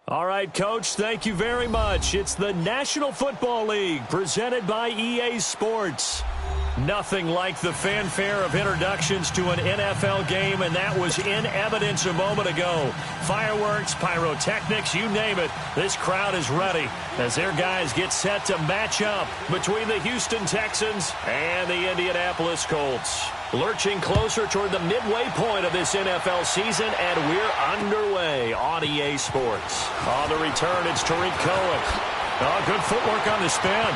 All right, Coach, thank you very much. It's the National Football League presented by EA Sports. Nothing like the fanfare of introductions to an NFL game, and that was in evidence a moment ago. Fireworks, pyrotechnics, you name it. This crowd is ready as their guys get set to match up between the Houston Texans and the Indianapolis Colts. Lurching closer toward the midway point of this NFL season, and we're underway on EA Sports. On the return, it's Tariq Cohen. Oh, good footwork on the spin.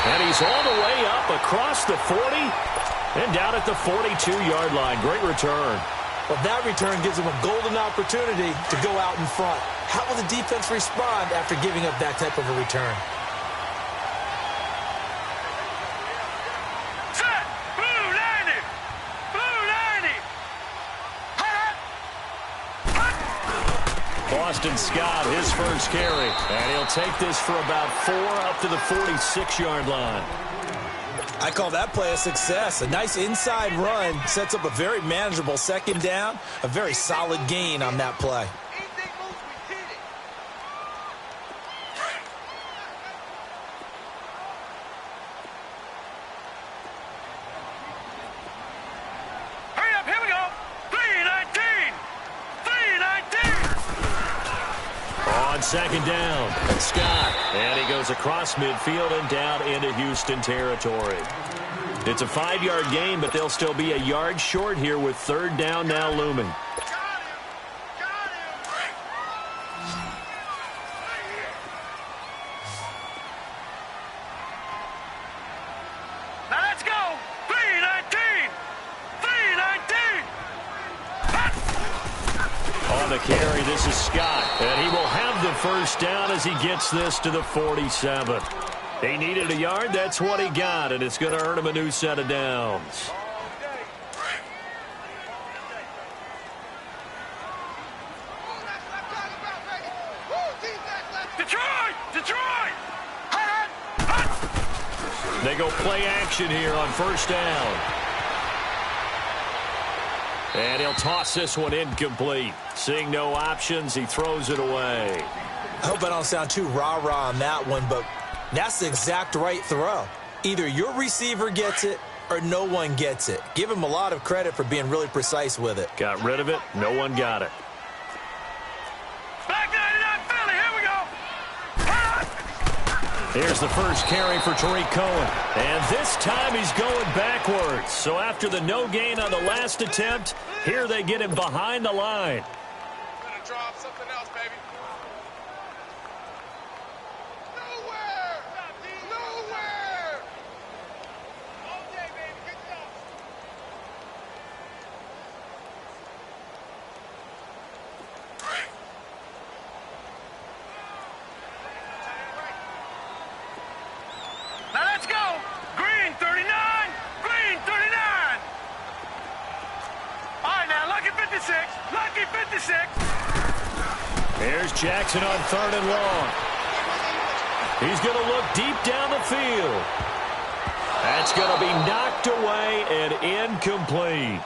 And he's all the way up across the 40 and down at the 42-yard line. Great return. Well, that return gives him a golden opportunity to go out in front. How will the defense respond after giving up that type of a return? Set! Blue 90! Blue 90! Boston Scott, his first carry. And he'll take this for about 4 up to the 46-yard line. I call that play a success. A nice inside run sets up a very manageable second down. A very solid gain on that play. Hurry up, here we go! 319! 319! On second down, Scott. And he goes across midfield and down into Houston territory. It's a 5-yard gain, but they'll still be a yard short here with third down now looming. Now let's go! 319! 319! On the carry, this is Scott. And he will have the first down as he gets this to the 47. He needed a yard. That's what he got, and it's going to earn him a new set of downs. Detroit! Detroit! They go play action here on first down. And he'll toss this one incomplete. Seeing no options, he throws it away. I hope I don't sound too rah-rah on that one, but that's the exact right throw. Either your receiver gets it or no one gets it. Give him a lot of credit for being really precise with it. Got rid of it. No one got it. Back 99 Philly, here we go! Here's the first carry for Tariq Cohen. And this time he's going backwards. So after the no gain on the last attempt, here they get him behind the line. Gonna drop something else, baby. Now let's go! Green 39! Green 39! All right, now, lucky 56! Lucky 56! Here's Jackson on third and long. He's going to look deep down the field. That's going to be knocked away and incomplete.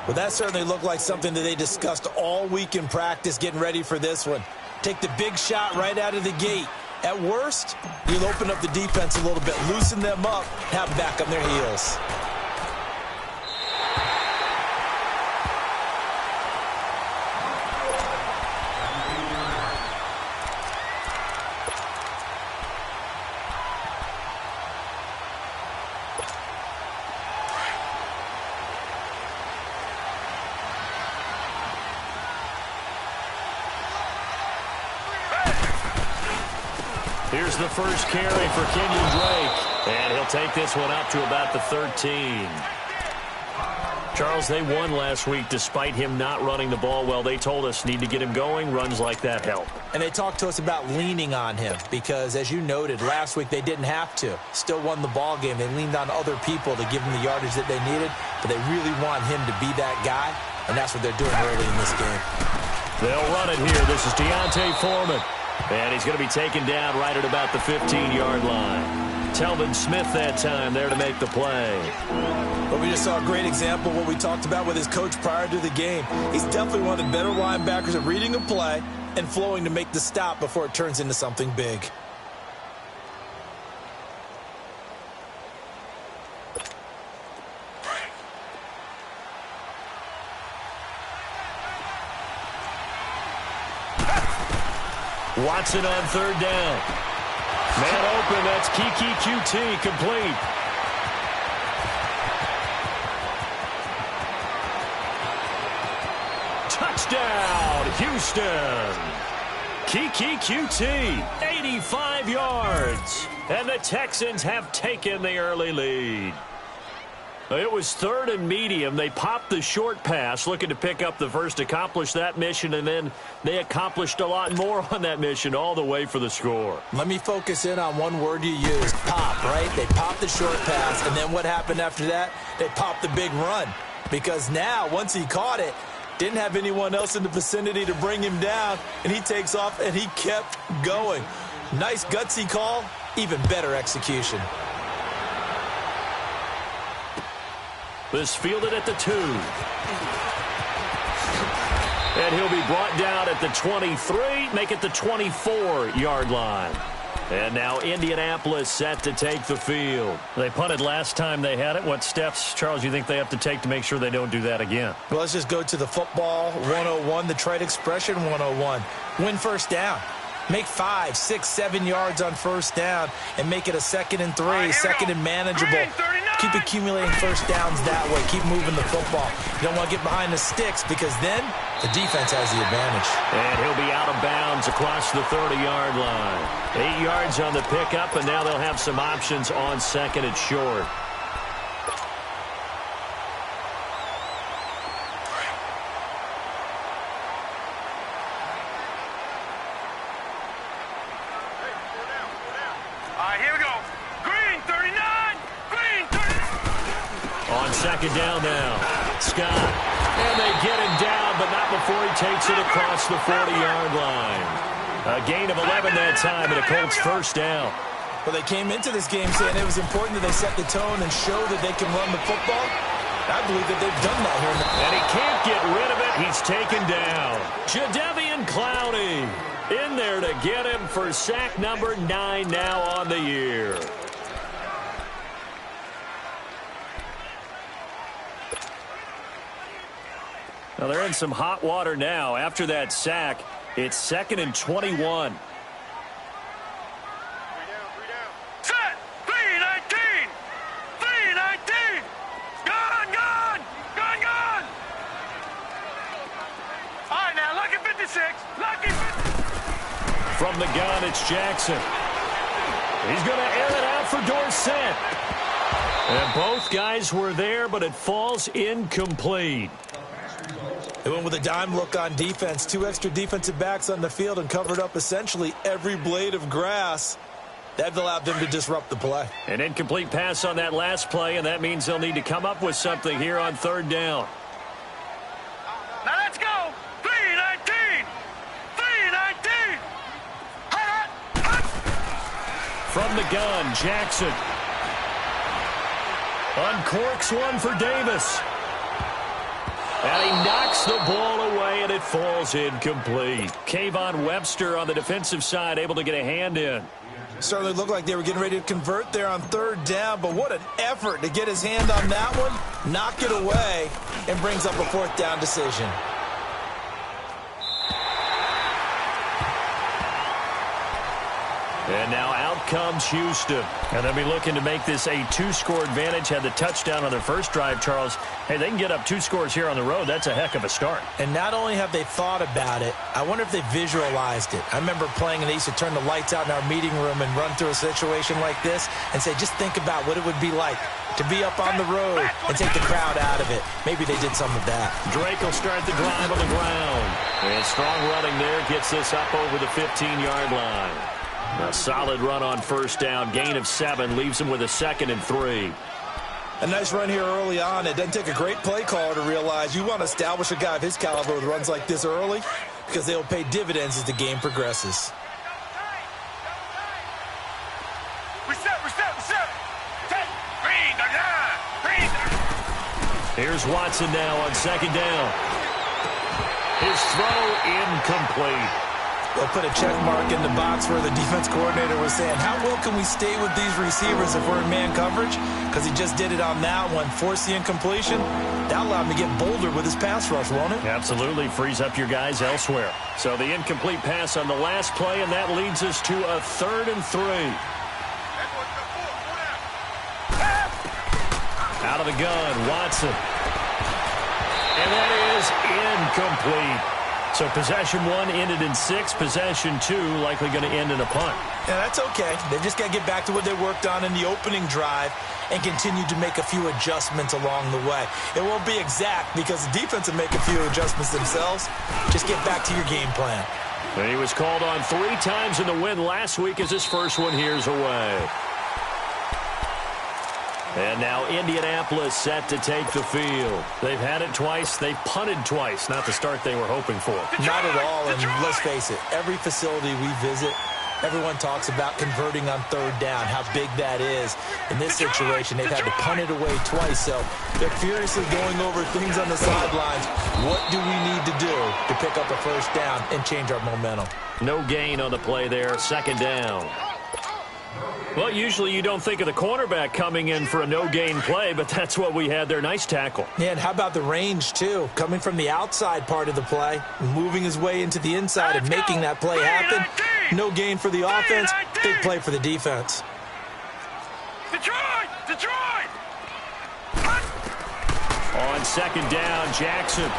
Well, that certainly looked like something that they discussed all week in practice getting ready for this one. Take the big shot right out of the gate. At worst, you'll open up the defense a little bit, loosen them up, have them back on their heels. Here's the first carry for Kenyon Drake. And he'll take this one up to about the 13. Charles, they won last week despite him not running the ball well. They told us need to get him going. Runs like that help. And they talked to us about leaning on him because, as you noted, last week they didn't have to. Still won the ball game. They leaned on other people to give them the yardage that they needed, but they really want him to be that guy, and that's what they're doing early in this game. They'll run it here. This is Deontay Foreman. And he's going to be taken down right at about the 15-yard line. Telvin Smith that time there to make the play. But we just saw a great example of what we talked about with his coach prior to the game. He's definitely one of the better linebackers at reading a play and flowing to make the stop before it turns into something big. Watson on third down. Man open, that's Kiki QT, complete. Touchdown, Houston. Kiki QT, 85 yards. And the Texans have taken the early lead. It was third and medium. They popped the short pass, looking to pick up the first, accomplish that mission, and then they accomplished a lot more on that mission all the way for the score. Let me focus in on one word you used, pop, right? They popped the short pass, and then what happened after that? They popped the big run. Because now, once he caught it, didn't have anyone else in the vicinity to bring him down, and he takes off, and he kept going. Nice gutsy call, even better execution. This fielded at the 2. And he'll be brought down at the 23, make it the 24-yard line. And now Indianapolis set to take the field. They punted last time they had it. What steps, Charles, you think they have to take to make sure they don't do that again? Well, let's just go to the football 101, the trite expression 101. Win first down. Make 5, 6, 7 yards on first down and make it a 2nd and 3, second and manageable. Keep accumulating first downs that way. Keep moving the football. You don't want to get behind the sticks because then the defense has the advantage. And he'll be out of bounds across the 30-yard line. 8 yards on the pickup, and now they'll have some options on second and short. Second down now. Scott. And they get him down, but not before he takes it across the 40-yard line. A gain of 11 that time, and a Colts first down. Well, they came into this game saying it was important that they set the tone and show that they can run the football. I believe that they've done that here. And he can't get rid of it. He's taken down. Jadeveon Clowney in there to get him for sack number 9 now on the year. Now they're in some hot water now. After that sack, it's 2nd and 21. Set! 3-19! 3-19! Gone! Gone! Gone! Gone! All right, now, lucky 56. Lucky 56. From the gun, it's Jackson. He's going to air it out for Dorsett. And both guys were there, but it falls incomplete. They went with a dime look on defense. 2 extra defensive backs on the field and covered up essentially every blade of grass. That allowed them to disrupt the play. An incomplete pass on that last play, and that means they'll need to come up with something here on third down. Now let's go! 3-19! 3-19! From the gun, Jackson. Uncorks one for Davis. And he knocks the ball away, and it falls incomplete. Kayvon Webster on the defensive side able to get a hand in. Certainly looked like they were getting ready to convert there on third down, but what an effort to get his hand on that one, knock it away, and brings up a 4th down decision. And now out comes Houston. And they'll be looking to make this a 2-score advantage. Had the touchdown on their first drive, Charles. Hey, they can get up 2 scores here on the road. That's a heck of a start. And not only have they thought about it, I wonder if they visualized it. I remember playing, and they used to turn the lights out in our meeting room and run through a situation like this and say, just think about what it would be like to be up on the road and take the crowd out of it. Maybe they did some of that. Drake will start the drive on the ground. And strong running there gets this up over the 15-yard line. A solid run on first down. Gain of 7 leaves him with a 2nd and 3. A nice run here early on. It doesn't take a great play caller to realize you want to establish a guy of his caliber with runs like this early because they will pay dividends as the game progresses. Reset, reset, reset. Here's Watson now on second down. His throw incomplete. They'll put a check mark in the box where the defense coordinator was saying, how well can we stay with these receivers if we're in man coverage? Because he just did it on that one, forced the incompletion. That allowed him to get bolder with his pass rush, won't it? Absolutely. Frees up your guys elsewhere. So the incomplete pass on the last play, and that leads us to a 3rd and 3. Out of the gun, Watson. And that is incomplete. So possession 1 ended in 6. Possession 2 likely going to end in a punt. Yeah, that's okay. They've just got to get back to what they worked on in the opening drive and continue to make a few adjustments along the way. It won't be exact because the defense will make a few adjustments themselves. Just get back to your game plan. And he was called on 3 times in the win last week as his first one here's away. And now Indianapolis set to take the field. They've had it twice. They've punted twice. Not the start they were hoping for. Not at all, and let's face it, every facility we visit, everyone talks about converting on 3rd down, how big that is. In this situation, they've had to punt it away twice, so they're furiously going over things on the sidelines. What do we need to do to pick up a 1st down and change our momentum? No gain on the play there, 2nd down. Well, usually you don't think of the cornerback coming in for a no-gain play, but that's what we had there. Nice tackle. Yeah, and how about the range, too? Coming from the outside part of the play, moving his way into the inside and making that play happen. No gain for the offense, big play for the defense. Detroit! Detroit! On 2nd down, Jackson.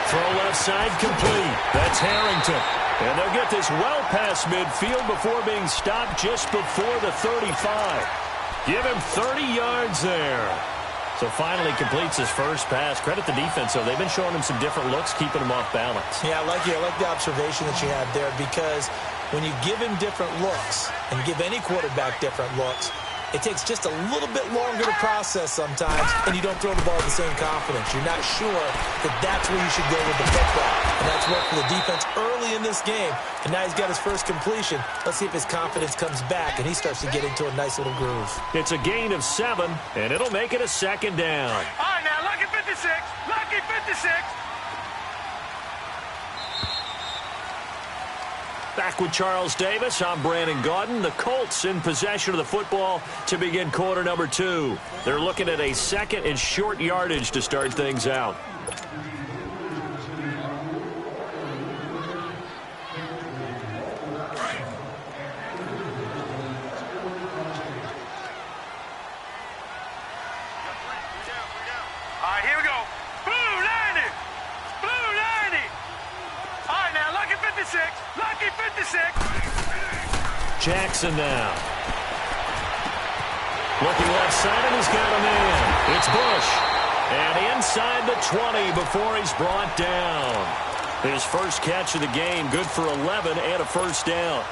Throw left side complete. That's Harrington. And they'll get this well past midfield before being stopped just before the 35. Give him 30 yards there. So finally completes his first pass. Credit the defense, though. They've been showing him some different looks, keeping him off balance. Yeah, I like the observation that you had there, because when you give him different looks and give any quarterback different looks, it takes just a little bit longer to process sometimes, and you don't throw the ball with the same confidence. You're not sure that that's where you should go with the football. And that's worked for the defense early in this game. And now he's got his first completion. Let's see if his confidence comes back and he starts to get into a nice little groove. It's a gain of 7, and it'll make it a 2nd down. All right, now, lucky 56. Lucky 56. Back with Charles Davis, I'm Brandon Gaudin. The Colts in possession of the football to begin quarter number 2. They're looking at a 2nd and short yardage to start things out. All right, here we go. Blue 90. Blue 90. All right, now, lucky 56. Lucky 56. Jackson now. Looking left side, and he's got a man. It's Bush. And inside the 20 before he's brought down. His first catch of the game, good for 11 and a 1st down.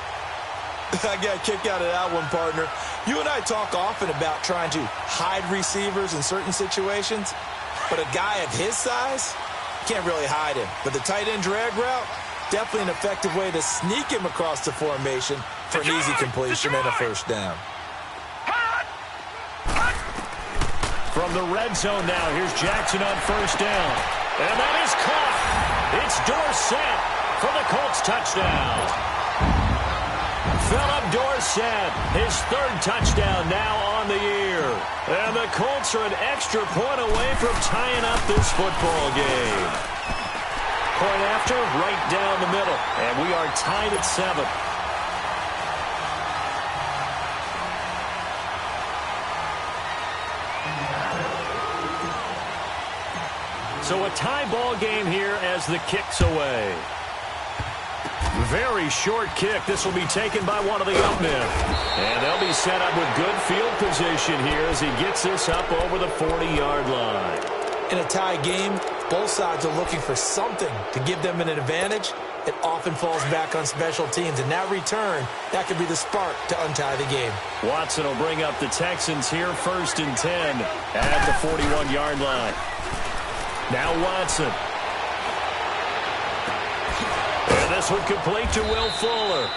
I got a kick out of that one, partner. You and I talk often about trying to hide receivers in certain situations, but a guy of his size, can't really hide him. But the tight end drag route, definitely an effective way to sneak him across the formation for an easy completion and a 1st down. From the red zone now, here's Jackson on 1st down. And that is caught. It's Dorsett for the Colts touchdown. Philip Dorsett, his 3rd touchdown now on the year. And the Colts are an extra point away from tying up this football game. Point after, right down the middle. And we are tied at 7. So a tie ball game here as the kick's away. Very short kick. This will be taken by one of the up men. And they'll be set up with good field position here as he gets this up over the 40-yard line. In a tie game, both sides are looking for something to give them an advantage. It often falls back on special teams. And that return, that could be the spark to untie the game. Watson will bring up the Texans here 1st and 10 at the 41-yard line. Now Watson. And this one complete to Will Fuller.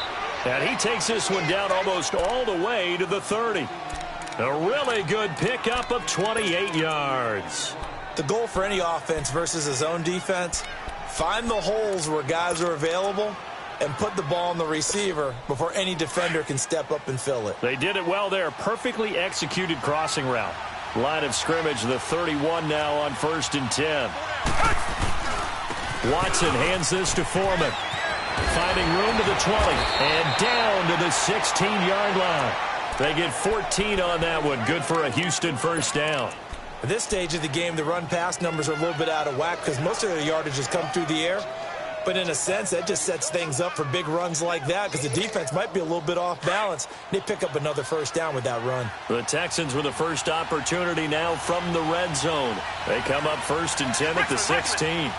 And he takes this one down almost all the way to the 30. A really good pickup of 28 yards. The goal for any offense versus his own defense, find the holes where guys are available and put the ball on the receiver before any defender can step up and fill it. They did it well there. Perfectly executed crossing route. Line of scrimmage, the 31 now on 1st and 10. Watson hands this to Foreman. Finding room to the 20 and down to the 16-yard line. They get 14 on that one. Good for a Houston first down. At this stage of the game, the run-pass numbers are a little bit out of whack because most of their yardage has come through the air. But in a sense, that just sets things up for big runs like that because the defense might be a little bit off balance. They pick up another first down with that run. The Texans with the first opportunity now from the red zone. They come up 1st and 10 at the 16.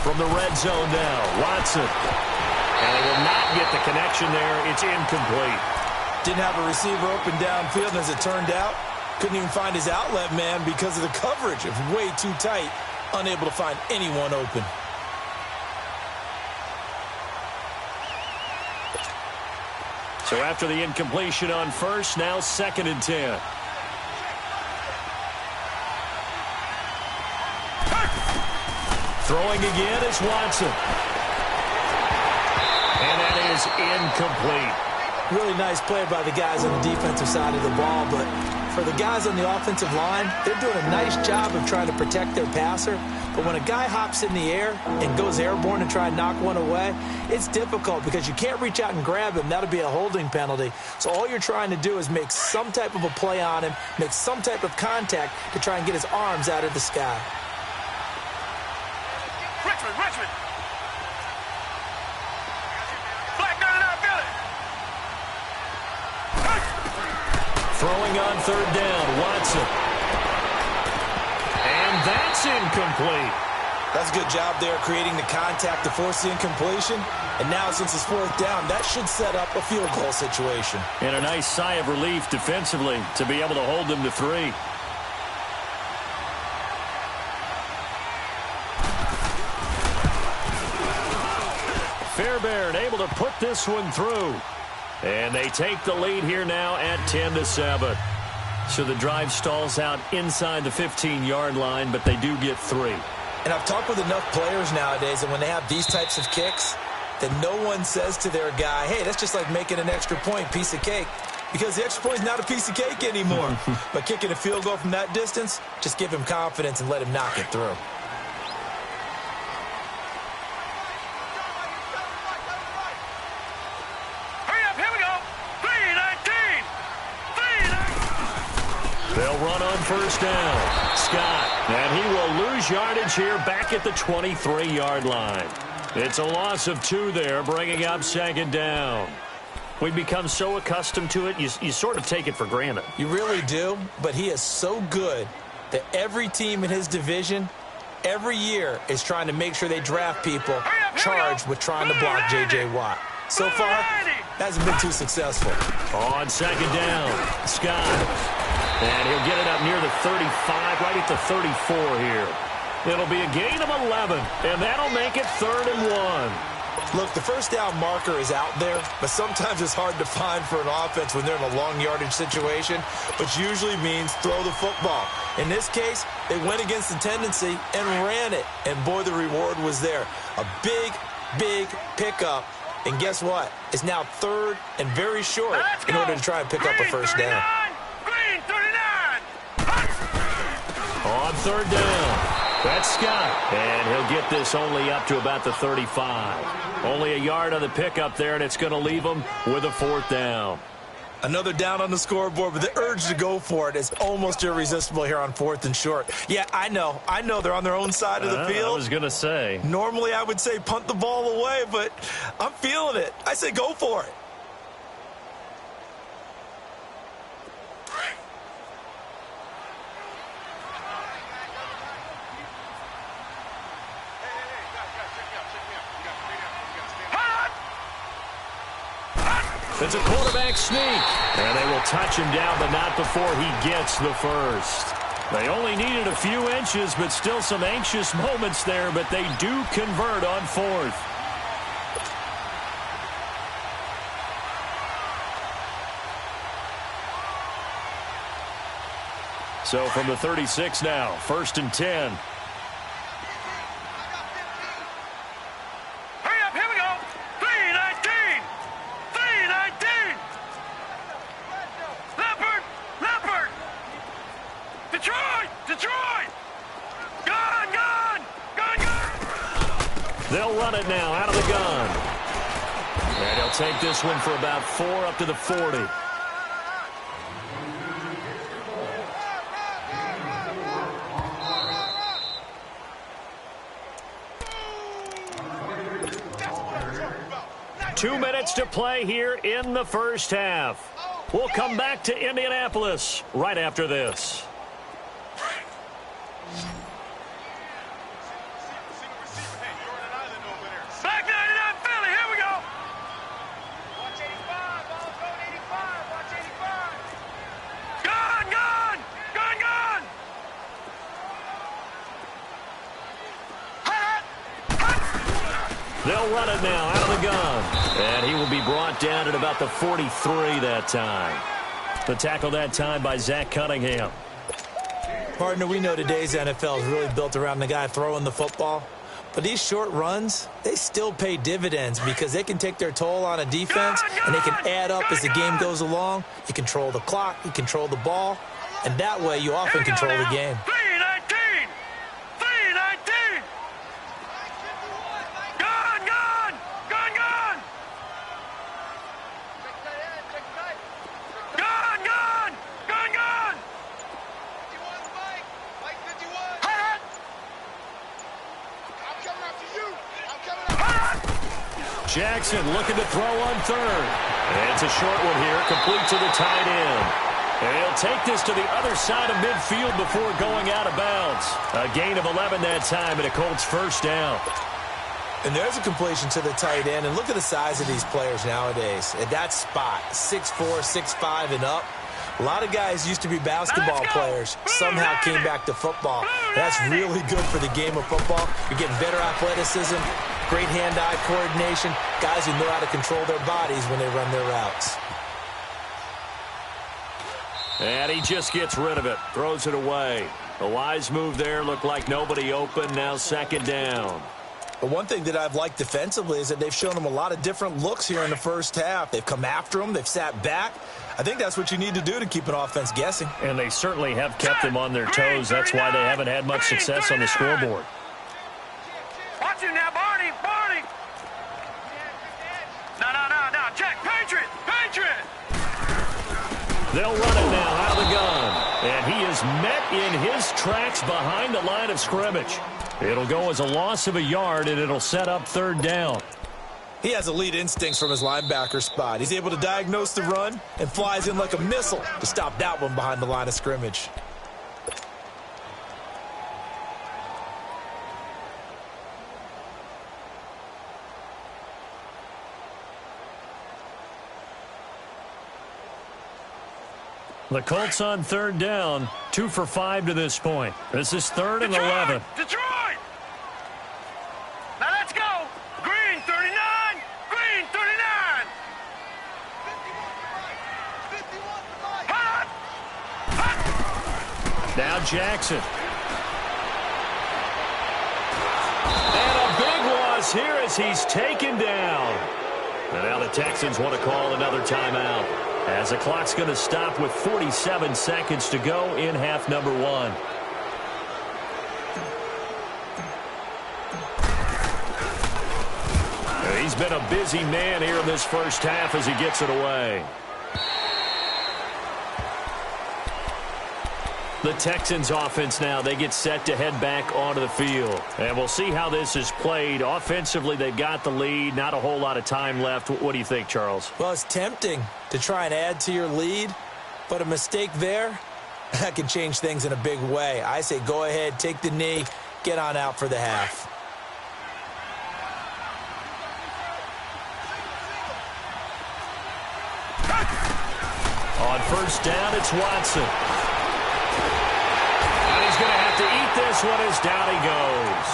From the red zone now, Watson. And they will not get the connection there. It's incomplete. Didn't have a receiver open downfield, and as it turned out, couldn't even find his outlet man because of the coverage. It was way too tight, unable to find anyone open. So after the incompletion on first, now 2nd and 10. Throwing again is Watson. And that is incomplete. Really nice play by the guys on the defensive side of the ball, but for the guys on the offensive line, they're doing a nice job of trying to protect their passer. But when a guy hops in the air and goes airborne and try and knock one away, it's difficult because you can't reach out and grab him. That'll be a holding penalty. So all you're trying to do is make some type of a play on him, make some type of contact to try and get his arms out of the sky. Richmond. Black 99, Billy. Throwing on 3rd down, Watson. And that's incomplete. That's a good job there creating the contact to force the incompletion. And now since it's 4th down, that should set up a field goal situation. And a nice sigh of relief defensively to be able to hold them to 3. Fairbairn able to put this one through. And they take the lead here now at 10-7. So the drive stalls out inside the 15-yard line, but they do get 3. And I've talked with enough players nowadays that when they have these types of kicks, that no one says to their guy, hey, that's just like making an extra point, piece of cake. Because the extra point is not a piece of cake anymore. But kicking a field goal from that distance, just give him confidence and let him knock it through. They'll run on 1st down. Scott, and he will lose yardage here back at the 23-yard line. It's a loss of 2 there, bringing up 2nd down. We've become so accustomed to it, you sort of take it for granted. You really do, but he is so good that every team in his division, every year, is trying to make sure they draft people charged with trying to block J.J. Watt. So far, hasn't been too successful. On 2nd down, Scott. And he'll get it up near the 35, right at the 34 here. It'll be a gain of 11, and that'll make it 3rd and 1. Look, the first down marker is out there, but sometimes it's hard to find for an offense when they're in a long yardage situation, which usually means throw the football. In this case, they went against the tendency and ran it, and boy, the reward was there. A big, big pickup, and guess what? It's now 3rd and very short in order to try and pick up a first down. On 3rd down, that's Scott. And he'll get this only up to about the 35. Only a yard on the pickup there, and it's going to leave him with a 4th down. Another down on the scoreboard, but the urge to go for it is almost irresistible here on 4th and short. Yeah, I know they're on their own side of the field. I was going to say. Normally I would say punt the ball away, but I'm feeling it. I say go for it. It's a quarterback sneak. And they will touch him down, but not before he gets the first. They only needed a few inches, but still some anxious moments there, but they do convert on 4th. So from the 36 now, 1st and 10. Hurry up, here we go. 3:19. 3:19. Leopard. Leopard. Detroit. Detroit. Gun, gun. Gun, gun. They'll run it now out of the gun. And he'll take this one for about 4 up to the 40. Two minutes to play here in the first half. We'll come back to Indianapolis right after this. Back 99 Philly, here we go. Watch 85, ball's going 85, watch 85. Gun, gun, gun, gun. They'll run it now out of the gun. And he will be brought down at about the 43 that time. The tackle that time by Zach Cunningham. Partner, we know today's NFL is really built around the guy throwing the football. But these short runs, they still pay dividends because they can take their toll on a defense and they can add up as the game goes along. You control the clock, you control the ball, and that way you often control the game. 3:19. 3:19. Gun, gun, gun, gun. Gun, gun, gun, gun. 51, Mike 51. I'm coming after you. I'm coming after you. Jackson looking to throw on 3rd. And it's a short one here, complete to the tight end. And he'll take this to the other side of midfield before going out of bounds. A gain of 11 that time and a Colts first down. And there's a completion to the tight end. And look at the size of these players nowadays. At that spot, 6'4", 6'5", and up. A lot of guys used to be basketball players, somehow came back to football. That's really good for the game of football. You're getting better athleticism, great hand-eye coordination, guys who know how to control their bodies when they run their routes. And he just gets rid of it, throws it away. A wise move there, looked like nobody open, now 2nd down. But one thing that I've liked defensively is that they've shown them a lot of different looks here in the first half. They've come after them. They've sat back. I think that's what you need to do to keep an offense guessing. And they certainly have kept them on their toes. That's why they haven't had much success on the scoreboard. Watch it now, Barney, Barney. No, Jack, Patriot, Patriot. They'll run it now out of the gun. And he is met in his tracks behind the line of scrimmage. It'll go as a loss of a yard, and it'll set up 3rd down. He has elite instincts from his linebacker spot. He's able to diagnose the run and flies in like a missile to stop that one behind the line of scrimmage. The Colts on 3rd down, 2 for 5 to this point. This is 3rd and 11. Detroit! Now let's go! Green 39! Green 39! 51 hot! Hot! Now Jackson. And a big loss here as he's taken down. And now the Texans want to call another timeout, as the clock's going to stop with 47 seconds to go in half number 1. He's been a busy man here in this first half as he gets it away. The Texans offense now, they get set to head back onto the field. And we'll see how this is played. Offensively, they've got the lead. Not a whole lot of time left. What do you think, Charles? Well, it's tempting to try and add to your lead, but a mistake there, that can change things in a big way. I say go ahead, take the knee, get on out for the half. On first down, it's Watson. set to eat this one as down he goes.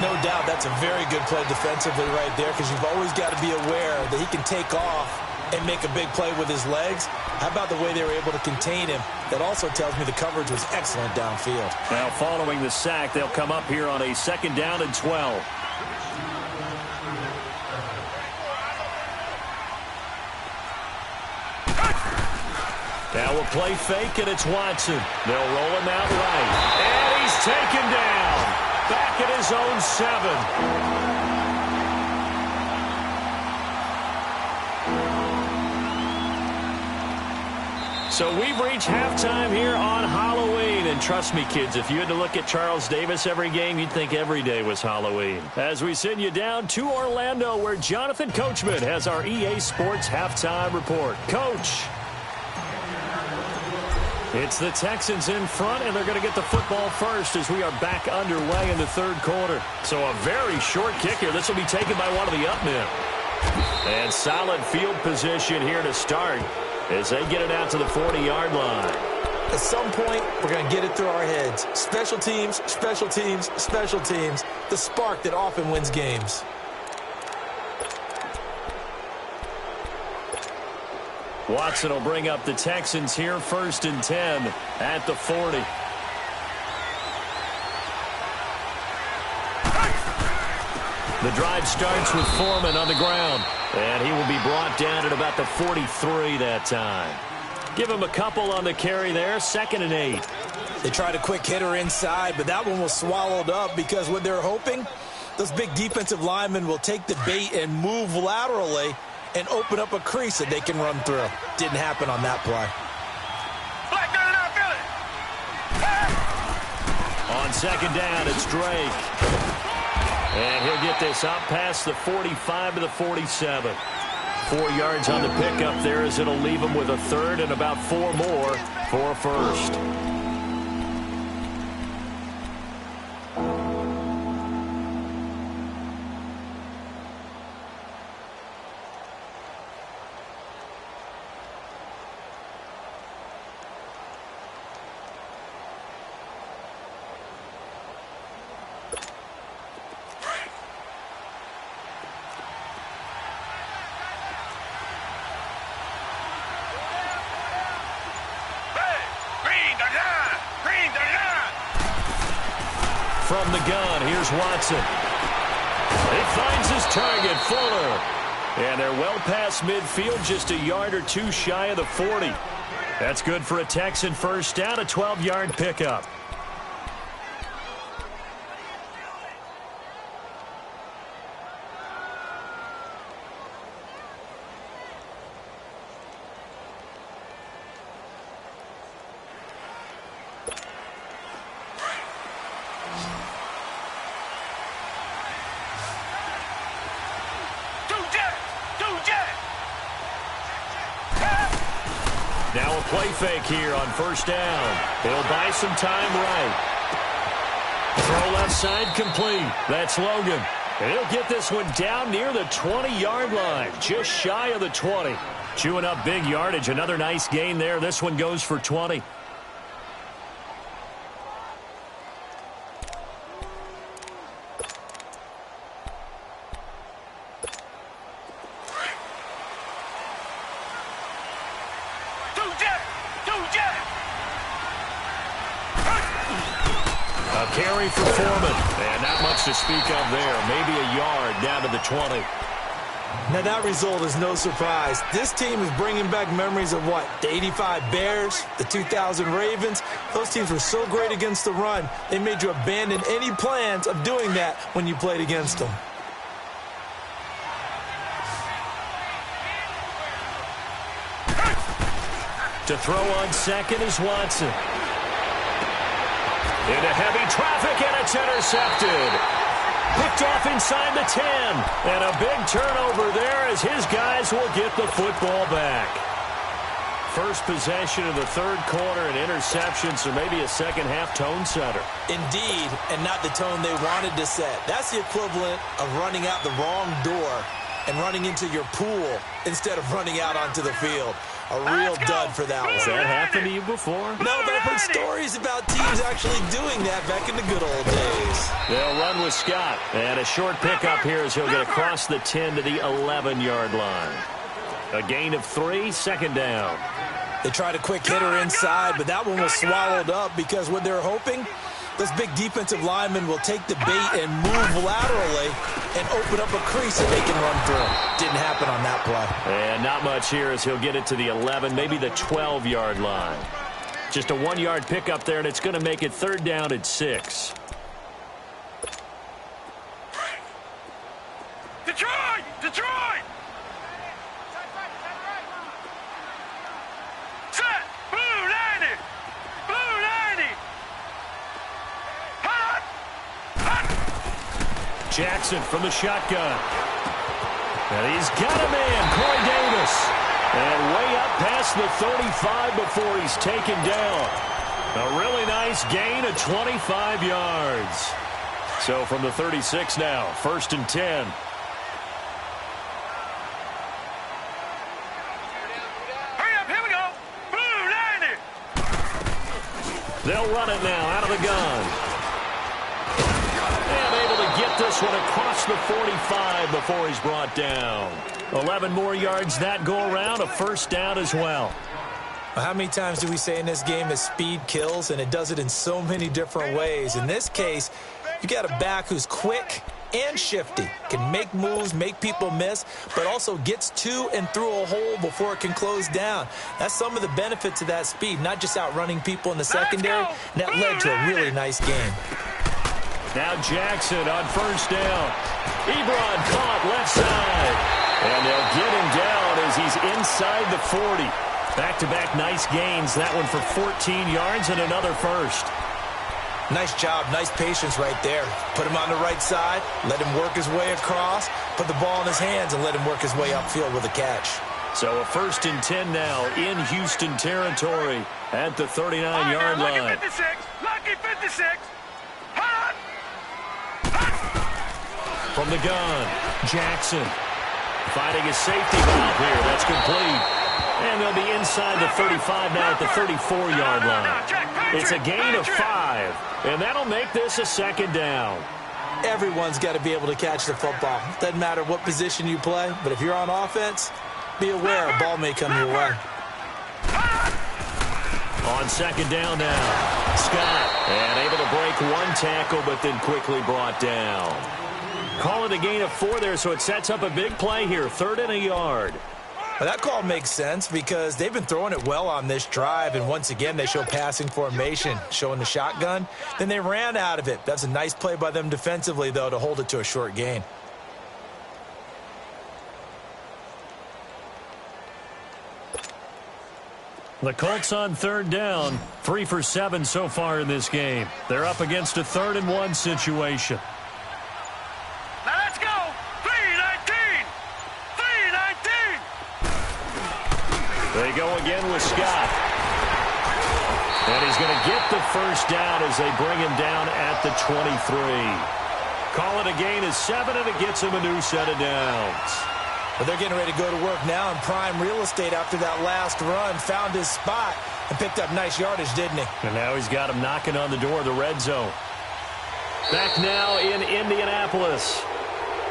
No doubt that's a very good play defensively right there, because you've always got to be aware that he can take off and make a big play with his legs. How about the way they were able to contain him? That also tells me the coverage was excellent downfield. Now following the sack, they'll come up here on a 2nd down and 12. Now a play fake, and it's Watson. They'll roll him out right. And he's taken down. Back at his own 7. So we've reached halftime here on Halloween. And trust me, kids, if you had to look at Charles Davis every game, you'd think every day was Halloween. As we send you down to Orlando, where Jonathan Coachman has our EA Sports halftime report. Coach. It's the Texans in front, and they're going to get the football first as we are back underway in the 3rd quarter. So a very short kick here. This will be taken by one of the up men. And solid field position here to start as they get it out to the 40-yard line. At some point, we're going to get it through our heads. Special teams, special teams, special teams. The spark that often wins games. Watson will bring up the Texans here, 1st and 10 at the 40. The drive starts with Foreman on the ground, and he will be brought down at about the 43 that time. Give him a couple on the carry there, 2nd and 8. They tried a quick hitter inside, but that one was swallowed up because what they're hoping, those big defensive linemen will take the bait and move laterally and open up a crease that they can run through. Didn't happen on that play. On 2nd down, it's Drake. And he'll get this up past the 45 to the 47. 4 yards on the pickup there, as it'll leave him with a 3rd and about 4 more for a 1st. From the gun, here's Watson. He finds his target, Fuller. And they're well past midfield, just a yard or 2 shy of the 40. That's good for a Texan 1st down, a 12-yard pickup. Now a play fake here on 1st down. He'll buy some time right. Throw left side complete. That's Logan. And he'll get this one down near the 20-yard line, just shy of the 20. Chewing up big yardage. Another nice gain there. This one goes for 20. Carry for Foreman. And not much to speak of there. Maybe a yard down to the 20. Now that result is no surprise. This team is bringing back memories of what? The 85 Bears, the 2000 Ravens. Those teams were so great against the run, they made you abandon any plans of doing that when you played against them. To throw on 2nd is Watson. Into heavy traffic, and it's intercepted. Picked off inside the 10. And a big turnover there as his guys will get the football back. First possession of the 3rd quarter, an interception, so maybe a second-half tone setter. Indeed, and not the tone they wanted to set. That's the equivalent of running out the wrong door and running into your pool instead of running out onto the field. A real dud for that one. Has that happened to you before? No, but I've heard stories about teams actually doing that back in the good old days. They'll run with Scott. And a short pickup here as he'll get across the 10 to the 11-yard line. A gain of 3, second down. They tried a quick hitter inside, but that one was swallowed up because what they're hoping, those big defensive linemen will take the bait and move laterally and open up a crease that they can run through. Didn't happen on that play. And not much here as he'll get it to the 11, maybe the 12-yard line. Just a 1-yard pickup there, and it's going to make it third down at 6. Detroit! Detroit! Set! Blue 90! Blue 90! Hot! Hot! Jackson from the shotgun. And he's got a man, Corey Davis. And way up past the 35 before he's taken down. A really nice gain of 25 yards. So from the 36 now, first and 10. Hurry up, here we go! Blue 90! They'll run it now out of the gun. And able to get this one across the 45 before he's brought down. 11 more yards that go around, a first down as well. How many times do we say in this game that speed kills, and it does it in so many different ways? In this case, you got a back who's quick and shifty, can make moves, make people miss, but also gets to and through a hole before it can close down. That's some of the benefits of that speed, not just outrunning people in the secondary, and that led to a really nice game. Now Jackson on first down. Ebron caught left side. And they'll get him down as he's inside the 40. Back-to-back nice gains. That one for 14 yards and another first. Nice job, nice patience right there. Put him on the right side, let him work his way across, put the ball in his hands, and let him work his way upfield with a catch. So a first and 10 now in Houston territory at the 39-yard line. Lucky 56! Lucky 56! Hot! From the gun, Jackson fighting his safety valve here. That's complete. And they'll be inside the 35 now at the 34-yard line. It's a gain of 5, and that'll make this a second down. Everyone's got to be able to catch the football. Doesn't matter what position you play, but if you're on offense, be aware a ball may come your way. On second down now, Scott, and able to break one tackle, but then quickly brought down. Call it a gain of 4 there, so it sets up a big play here, third and a yard. Well, that call makes sense because they've been throwing it well on this drive, and once again they show passing formation, showing the shotgun. Then they ran out of it. That's a nice play by them defensively, though, to hold it to a short gain. The Colts on third down, 3 for 7 so far in this game. They're up against a 3rd and 1 situation. Now let's go! 3-19! 3-19! They go again with Scott. And he's going to get the first down as they bring him down at the 23. Call it a gain of 7, and it gets him a new set of downs. But they're getting ready to go to work now in prime real estate after that last run. Found his spot and picked up nice yardage, didn't he? And now he's got him knocking on the door of the red zone. Back now in Indianapolis.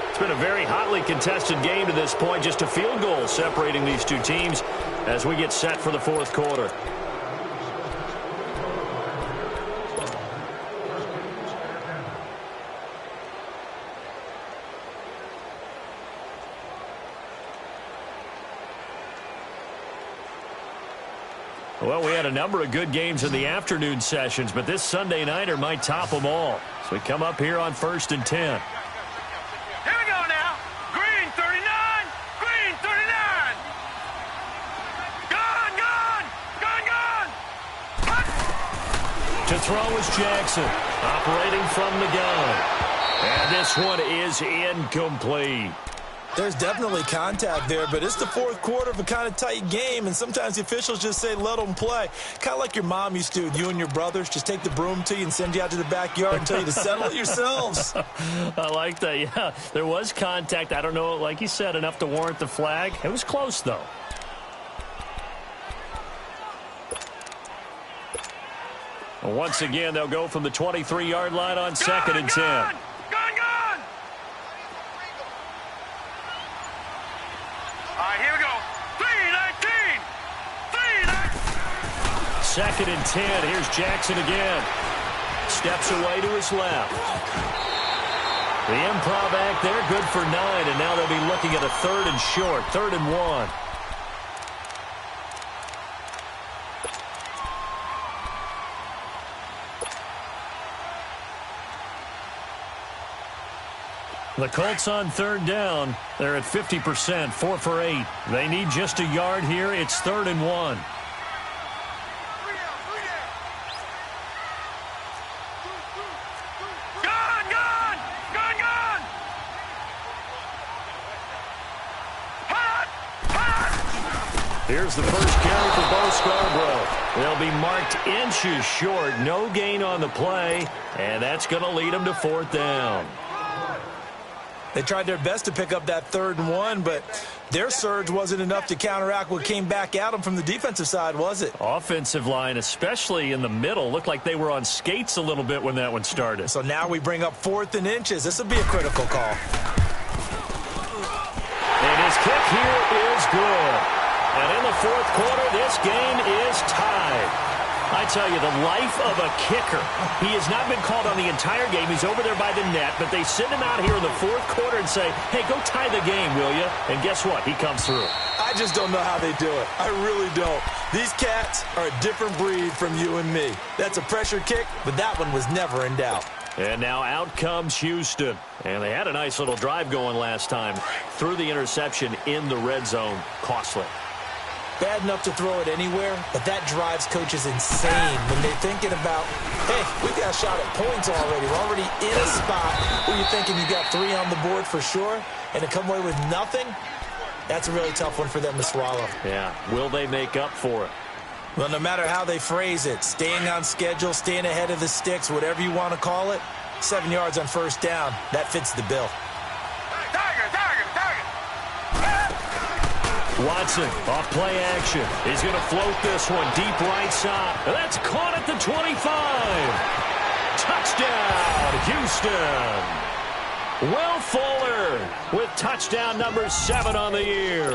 It's been a very hotly contested game to this point. Just a field goal separating these two teams as we get set for the fourth quarter. Well, we had a number of good games in the afternoon sessions, but this Sunday nighter might top them all. So we come up here on first and 10. Here we go now. Green 39. Green 39. Gone, gone. Gone, gone. To throw is Jackson, operating from the gun. And this one is incomplete. There's definitely contact there, but it's the fourth quarter of a kind of tight game, and sometimes the officials just say, let them play. Kind of like your mom used to with you and your brothers. Just take the broom to you and send you out to the backyard and tell you to settle it yourselves. I like that, yeah. There was contact. I don't know, like you said, enough to warrant the flag. It was close, though. Once again, they'll go from the 23-yard line on 2nd and 10. Gone! 2nd and 10. Here's Jackson again. Steps away to his left. The improv act there, good for 9, and now they'll be looking at a 3rd and short, 3rd and 1. The Colts on 3rd down. They're at 50%, 4 for 8. They need just a yard here. It's 3rd and 1. Here's the first carry for Bo Scarborough. They'll be marked inches short. No gain on the play, and that's going to lead them to 4th down. They tried their best to pick up that 3rd and 1, but their surge wasn't enough to counteract what came back at them from the defensive side, was it? Offensive line, especially in the middle, looked like they were on skates a little bit when that one started. So now we bring up 4th and inches. This will be a critical call. And his kick here is good. And in the 4th quarter, this game is tied. I tell you, the life of a kicker. He has not been called on the entire game. He's over there by the net, but they send him out here in the 4th quarter and say, hey, go tie the game, will you? And guess what? He comes through. I just don't know how they do it. I really don't. These cats are a different breed from you and me. That's a pressure kick, but that one was never in doubt. And now out comes Houston. And they had a nice little drive going last time. Threw the interception in the red zone. Costly. Bad enough to throw it anywhere, but that drives coaches insane when they're thinking about, hey, we got a shot at points already. We're already in a spot where you're thinking you got 3 on the board for sure, and to come away with nothing, that's a really tough one for them to swallow. Yeah, will they make up for it? Well, no matter how they phrase it, staying on schedule, staying ahead of the sticks, whatever you want to call it, 7 yards on 1st down, that fits the bill. Watson, off play action. He's going to float this one deep right side. That's caught at the 25. Touchdown, Houston. Will Fuller with touchdown number 7 on the year.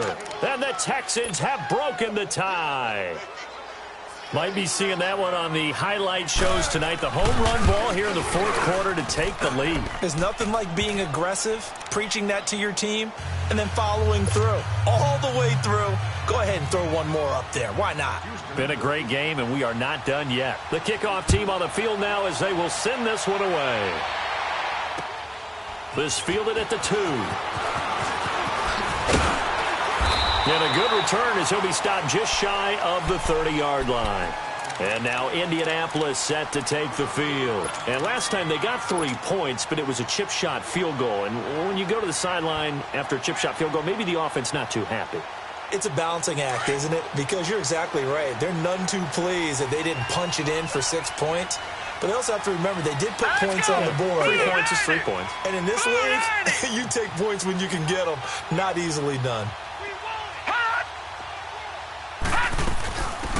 And the Texans have broken the tie. Might be seeing that one on the highlight shows tonight. The home run ball here in the 4th quarter to take the lead. There's nothing like being aggressive, preaching that to your team, and then following through. All the way through. Go ahead and throw one more up there. Why not? Been a great game, and we are not done yet. The kickoff team on the field now as they will send this one away. This fielded at the 2. And a good return as he'll be stopped just shy of the 30-yard line. And now Indianapolis set to take the field. And last time they got 3 points, but it was a chip shot field goal. And when you go to the sideline after a chip shot field goal, maybe the offense not too happy. It's a balancing act, isn't it? Because you're exactly right. They're none too pleased that they didn't punch it in for 6 points. But they also have to remember they did put points on the board. 3 points is 3 points. And in this league, you take points when you can get them. Not easily done.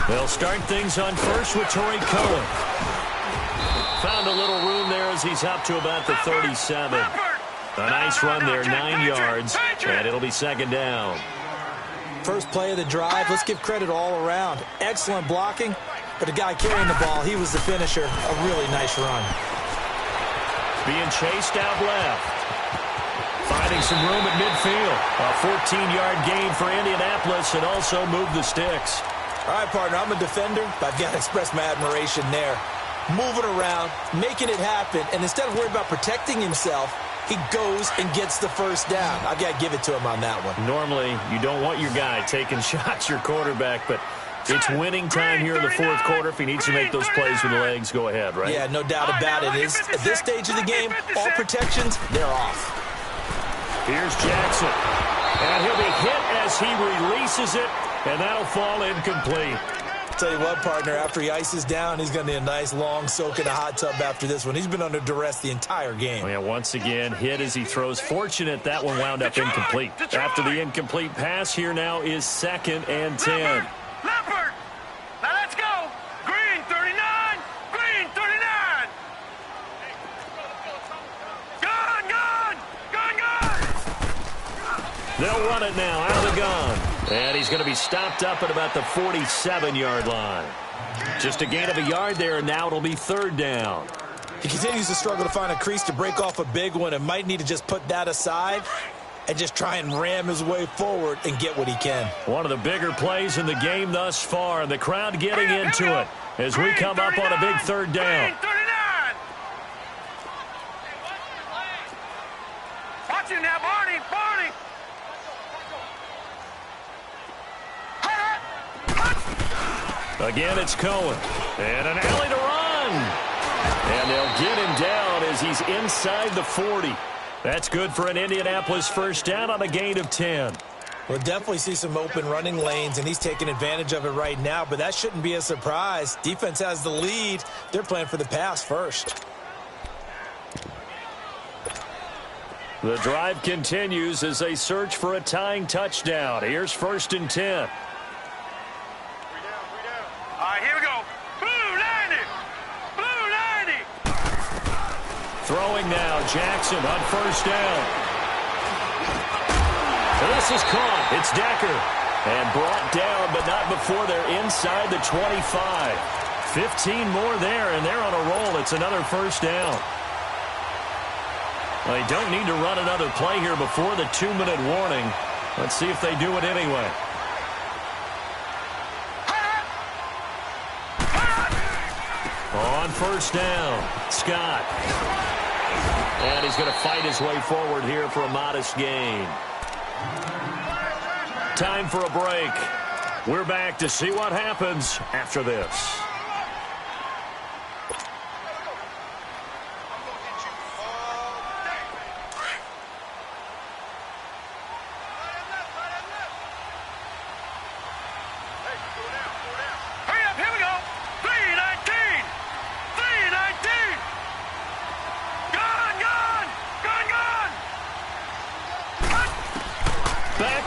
They'll start things on first with Torrey Cohen. Found a little room there as he's up to about the 37. A nice run there, 9 yards, and it'll be 2nd down. First play of the drive, let's give credit all around. Excellent blocking, but the guy carrying the ball, he was the finisher. A really nice run. Being chased out left. Finding some room at midfield. A 14-yard gain for Indianapolis and also move the sticks. All right, partner, I'm a defender, but I've got to express my admiration there. Moving around, making it happen, and instead of worrying about protecting himself, he goes and gets the 1st down. I've got to give it to him on that one. Normally, you don't want your guy taking shots, your quarterback, but it's winning time here in the 4th quarter. If he needs to make those plays with the legs, go ahead, right? Yeah, no doubt about it. At this stage of the game, all protections, they're off. Here's Jackson. And he'll be hit as he releases it, and that'll fall incomplete. Tell you what, partner, after he ices down, he's going to need a nice long soak in a hot tub after this one. He's been under duress the entire game. Oh, yeah, once again, hit as he throws. Fortunate that one wound up incomplete. After the incomplete pass, here now is 2nd and 10. Leopard! Now let's go! Green 39! Green They'll run it now out of the gun. And he's going to be stopped up at about the 47-yard line. Just a gain of a yard there, and now it'll be third down. He continues to struggle to find a crease to break off a big one and might need to just put that aside and just try and ram his way forward and get what he can. One of the bigger plays in the game thus far, and the crowd getting into it as we come up on a big third down. Watch it now, Barney, Barney. Again, it's Cohen. And an alley to run. And they'll get him down as he's inside the 40. That's good for an Indianapolis first down on a gain of 10. We'll definitely see some open running lanes, and he's taking advantage of it right now, but that shouldn't be a surprise. Defense has the lead. They're playing for the pass first. The drive continues as they search for a tying touchdown. Here's 1st and 10. All right, here we go. Blue 90. Blue 90. Throwing now, Jackson on first down. This is caught. It's Decker. And brought down, but not before they're inside the 25. 15 more there, and they're on a roll. It's another first down. Well, they don't need to run another play here before the 2-minute warning. Let's see if they do it anyway. On first down, Scott. And he's going to fight his way forward here for a modest gain. Time for a break. We're back to see what happens after this.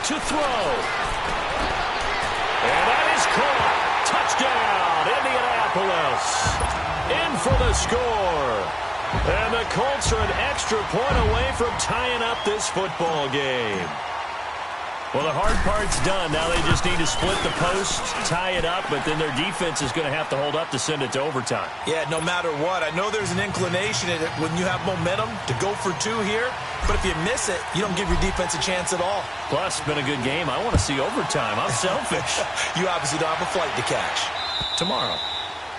To throw. And that is caught. Touchdown, Indianapolis. In for the score. And the Colts are an extra point away from tying up this football game. Well, the hard part's done. Now they just need to split the post, tie it up, but then their defense is going to have to hold up to send it to overtime. Yeah, no matter what. I know there's an inclination in it when you have momentum to go for two here, but if you miss it, you don't give your defense a chance at all. Plus, it's been a good game. I want to see overtime. I'm selfish. You obviously don't have a flight to catch. Tomorrow.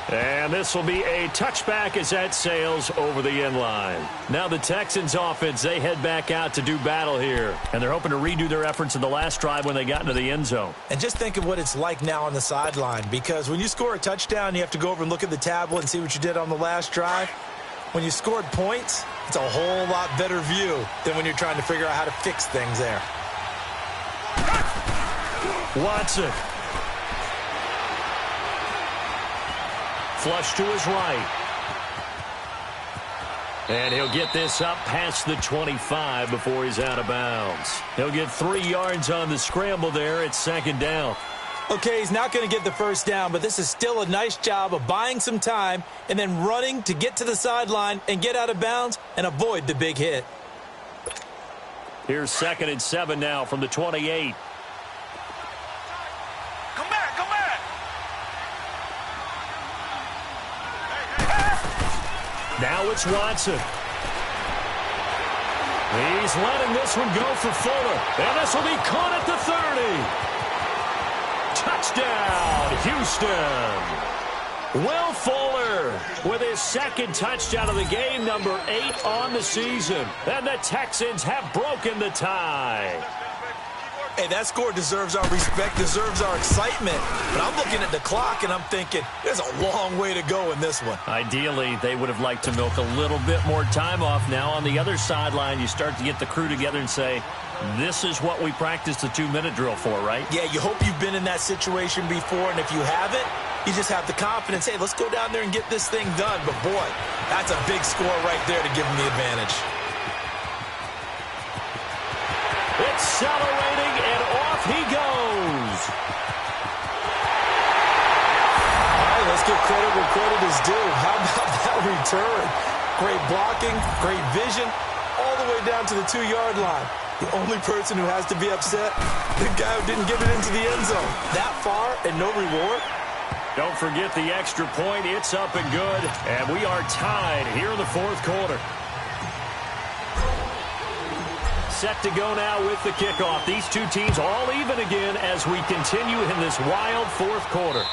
And this will be a touchback as that sails over the end line. Now the Texans offense, they head back out to do battle here. And they're hoping to redo their efforts in the last drive when they got into the end zone. And just think of what it's like now on the sideline, because when you score a touchdown, you have to go over and look at the tablet and see what you did on the last drive. When you scored points, it's a whole lot better view than when you're trying to figure out how to fix things there. Watson. Flush to his right. And he'll get this up past the 25 before he's out of bounds. He'll get 3 yards on the scramble there. It's 2nd down. Okay, he's not going to get the first down, but this is still a nice job of buying some time and then running to get to the sideline and get out of bounds and avoid the big hit. Here's 2nd and 7 now from the 28. Now it's Watson. He's letting this one go for Fuller. And this will be caught at the 30. Touchdown, Houston. Will Fuller with his 2nd touchdown of the game, number 8 on the season. And the Texans have broken the tie. Hey, that score deserves our respect, deserves our excitement. But I'm looking at the clock, and I'm thinking there's a long way to go in this one. Ideally, they would have liked to milk a little bit more time off. Now, on the other sideline, you start to get the crew together and say, this is what we practiced the 2-minute drill for, right? Yeah, you hope you've been in that situation before, and if you haven't, you just have the confidence, hey, let's go down there and get this thing done. But, boy, that's a big score right there to give them the advantage. Accelerating, and off he goes. All right, let's give credit where credit is due. How about that return? Great blocking, great vision, all the way down to the 2-yard line. The only person who has to be upset, the guy who didn't get it into the end zone. That far and no reward. Don't forget the extra point. It's up and good. And we are tied here in the fourth quarter. Set to go now with the kickoff. These two teams all even again as we continue in this wild fourth quarter.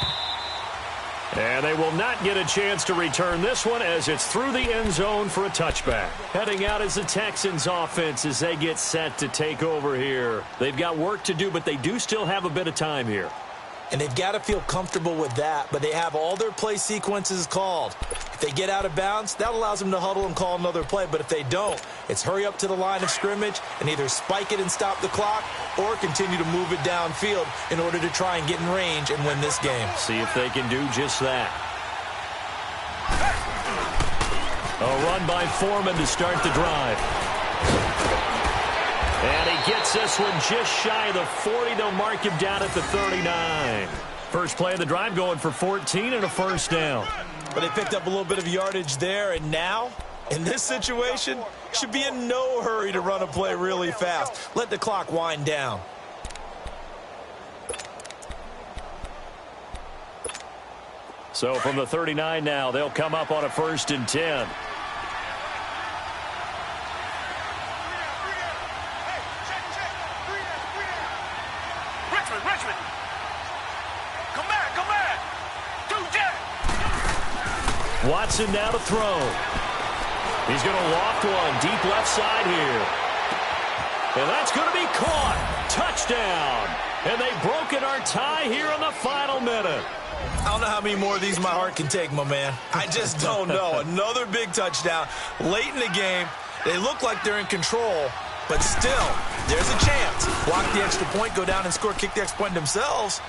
And they will not get a chance to return this one as it's through the end zone for a touchback. Heading out is the Texans offense as they get set to take over here. They've got work to do, but they do still have a bit of time here. And they've got to feel comfortable with that, but they have all their play sequences called. If they get out of bounds, that allows them to huddle and call another play. But if they don't, it's hurry up to the line of scrimmage and either spike it and stop the clock or continue to move it downfield in order to try and get in range and win this game. See if they can do just that. A run by Foreman to start the drive. And he gets this one just shy of the 40. They'll mark him down at the 39. First play of the drive going for 14 and a first down. But they picked up a little bit of yardage there, and now, in this situation, should be in no hurry to run a play really fast. Let the clock wind down. So from the 39 now, they'll come up on a 1st and 10. Watson now to throw. He's going to loft one deep left side here. And that's going to be caught. Touchdown. And they've broken our tie here in the final minute. I don't know how many more of these my heart can take, my man. I just don't know. Another big touchdown late in the game. They look like they're in control, but still, there's a chance. Block the extra point, go down and score, kick the extra point themselves.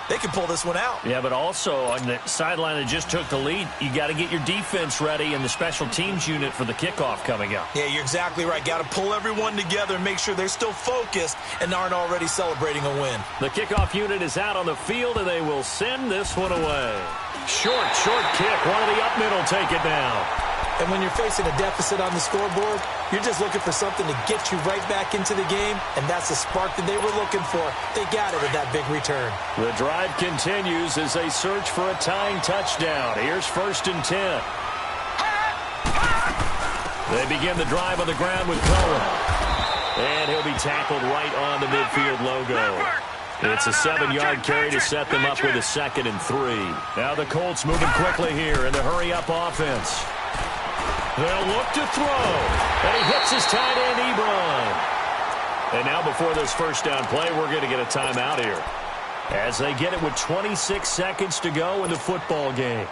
They can pull this one out. Yeah, but also on the sideline that just took the lead, you got to get your defense ready and the special teams unit for the kickoff coming up. Yeah, you're exactly right. Got to pull everyone together and make sure they're still focused and aren't already celebrating a win. The kickoff unit is out on the field, and they will send this one away. Short kick. One of the up middle take it down. And when you're facing a deficit on the scoreboard, you're just looking for something to get you right back into the game, and that's the spark that they were looking for. They got it with that big return. The drive continues as they search for a tying touchdown. Here's 1st and 10. They begin the drive on the ground with Cohen. And he'll be tackled right on the midfield logo. It's a 7-yard carry to set them up with a 2nd and 3. Now the Colts moving quickly here in the hurry-up offense. They'll look to throw. And he hits his tight end, Ebron. And now before this first down play, we're going to get a timeout here. As they get it with 26 seconds to go in the football game.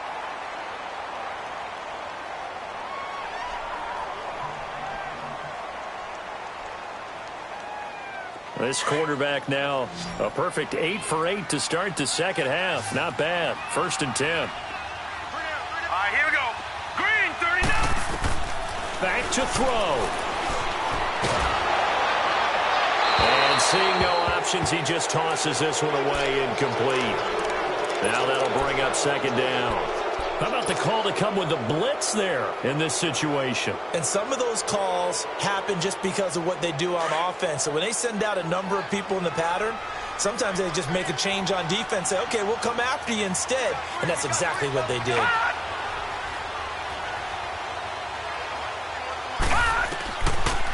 This quarterback now a perfect 8 for 8 to start the second half. Not bad. 1st and 10. All right, here we go. Green, 39. Back to throw. And seeing no options, he just tosses this one away incomplete. Now that'll bring up 2nd down. How about the call to come with the blitz there in this situation? And some of those calls happen just because of what they do on offense. So when they send out a number of people in the pattern, sometimes they just make a change on defense, say, okay, we'll come after you instead. And that's exactly what they did.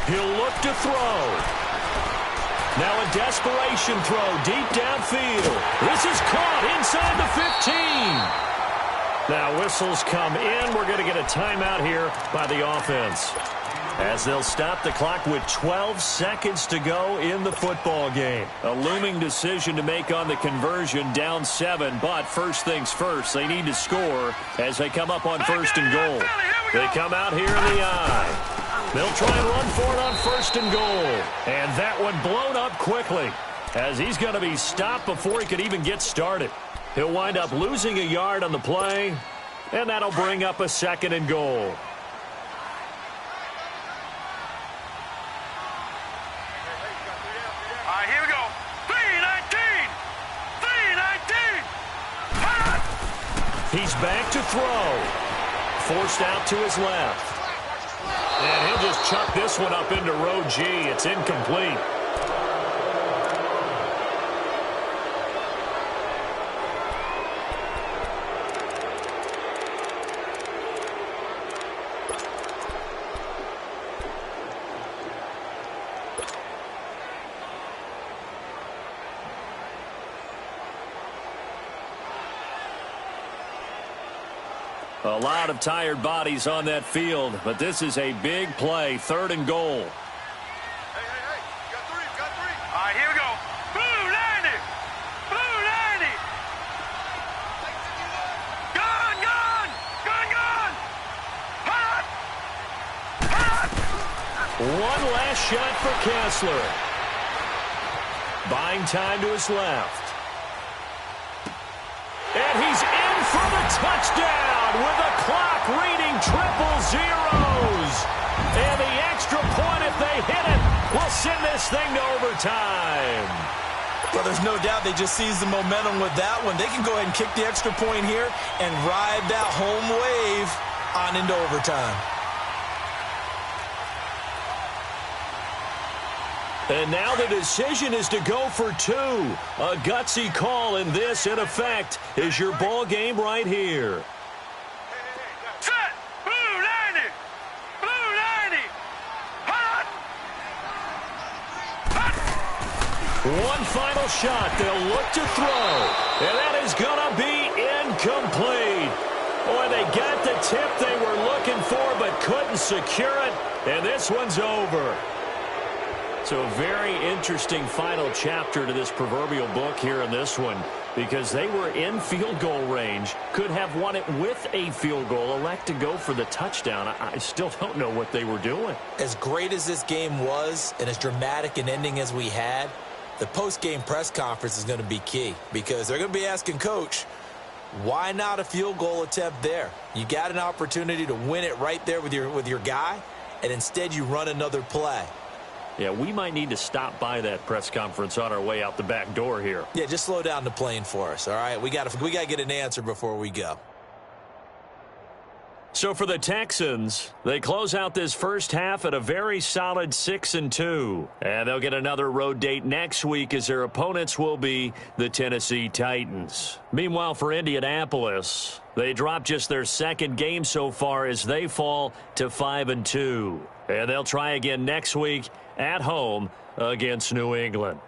He'll look to throw. Now a desperation throw deep downfield. This is caught inside the 15. Now whistles come in. We're going to get a timeout here by the offense, as they'll stop the clock with 12 seconds to go in the football game. A looming decision to make on the conversion, down 7, but first things first, they need to score as they come up on 1st and goal. They come out here in the I. They'll try and run for it on 1st and goal. And that one blown up quickly, as he's going to be stopped before he could even get started. He'll wind up losing a yard on the play, and that'll bring up a 2nd and goal. All right, here we go. 3-19. 3-19. He's back to throw. Forced out to his left. And he'll just chuck this one up into row G. It's incomplete. A lot of tired bodies on that field, but this is a big play, 3rd and goal. Hey, you got three. All right, here we go. Blue 90. Gun. Hot. One last shot for Kessler. Buying time to his left. And he's in for the touchdown with the clock reading 000. And the extra point, if they hit it, will send this thing to overtime. Well, there's no doubt they just seized the momentum with that one. They can go ahead and kick the extra point here and ride that home wave on into overtime. And now the decision is to go for 2. A gutsy call, and this, in effect, is your ball game right here. Set. Blue 90. Hot. One final shot. They'll look to throw. And that is going to be incomplete. Boy, they got the tip they were looking for but couldn't secure it. And this one's over. So a very interesting final chapter to this proverbial book here in this one, because they were in field goal range, could have won it with a field goal, elect to go for the touchdown. I still don't know what they were doing. As great as this game was and as dramatic an ending as we had, the post-game press conference is going to be key, because they're going to be asking Coach, why not a field goal attempt there? You got an opportunity to win it right there with your guy, and instead you run another play. Yeah, we might need to stop by that press conference on our way out the back door here. Yeah, just slow down the plane for us, all right? We got to get an answer before we go. So for the Texans, they close out this first half at a very solid 6-2. And they'll get another road date next week as their opponents will be the Tennessee Titans. Meanwhile, for Indianapolis, they drop just their 2nd game so far as they fall to 5-2. And they'll try again next week at home against New England.